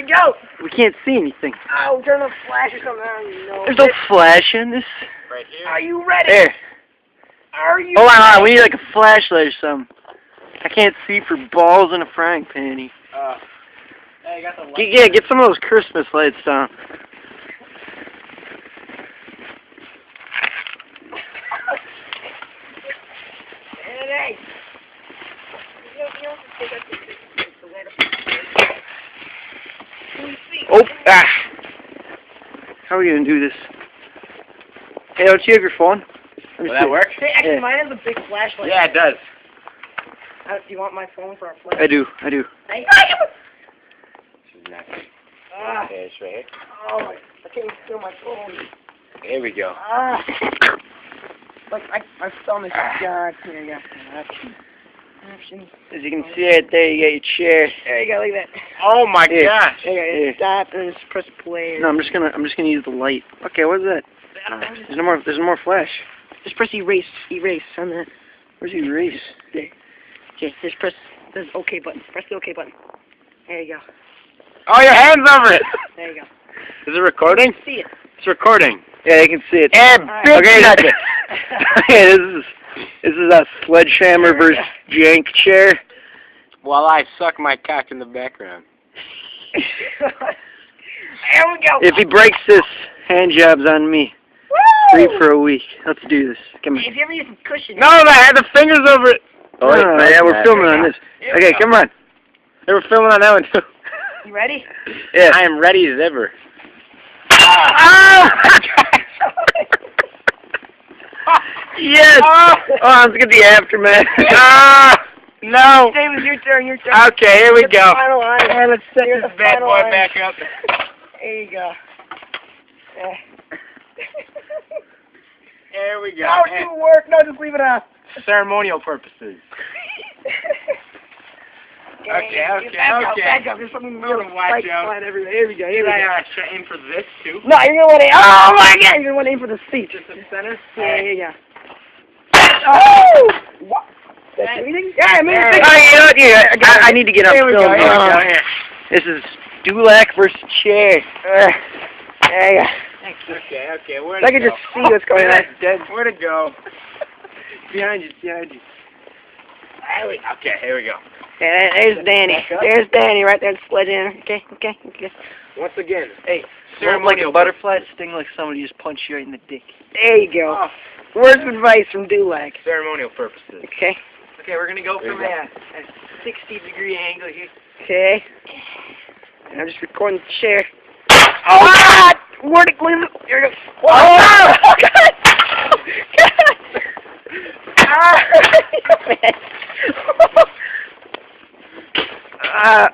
Go! We can't see anything. Oh, turn on the flash or something. I don't know. There's no flash in this. Right here. Are you ready? There. Are you Hold ready? on, we need like a flashlight or something. I can't see for balls in a frying pan. Hey, you got the light. Yeah, get some of those Christmas lights down. Hey. Oh, ah. How are we gonna do this? Hey, don't you have your phone? Will that work? Hey, actually, Yeah. mine has a big flashlight. Yeah, it does. Do you want my phone for a flash? I do. Hey. She's not. Ah. Okay, it's right here. Oh, I can't even feel my phone. Here we go. Ah. Like, my thumb is gone. Here you go. Options. As you can see right there, you got your chair. There you go, like that. Oh my Yeah. gosh. There you Yeah. go. Stop and just press play. No, I'm just gonna use the light. Okay, what is that? I don't know. There's no more flash. Just press erase on that. Where's the erase? There. Okay, just press this OK button. Press the OK button. There you go. Oh, your hand's over it. There you go. Is it recording? See it. It's recording. Yeah, you can see it. And Okay, okay, this is a sledgehammer versus jank chair. While I suck my cock in the background. There we go. If he breaks this, hand jobs on me. Woo! Free for a week. Let's do this. Come on. If you ever use some cushion. No, I had the fingers over it. Oh, yeah, we're filming on this. Here we Okay, go. come on. They were filming on that one too. You ready? Yeah. I am ready as ever. Oh! Yes! Oh. Let's get the aftermath. No. Dave, it's your turn. Okay, here we Here's the go. final line. And let's set Here's this the bad final boy line. back up. There you go. Yeah. Here we go. No, it didn't work. No, just leave it off. Ceremonial purposes. Okay. Back up. There's something really Watch out. flying everywhere. Here we go. Here we Should go. I aim for this too? No, you're gonna want to. Oh my God! You're gonna want to aim for the seat. Just in the center? Yeah, here you go. Oh! What? That's anything? Yeah, I mean, Yeah. it's Oh, you know what? Yeah, I need to get on Here we film. go, here we go, here. This is Dulac versus chair. there you go. Okay, where to I can go? just see what's going on. Where to go? Behind you. Okay, here we go. Yeah, there's Danny. Back up. There's Danny right there, sledgehammer. Okay. Once again, Hey, like a ceremonial butterfly sting like somebody just punched you right in the dick. There you go. Oh, Words of advice from Dulac. ceremonial purposes. Okay. Okay, we're gonna go There from you go. a 60-degree angle here. Okay. And I'm just recording the chair. Oh, God! Where'd it go? Here it goes. Oh! Oh, God! Ah!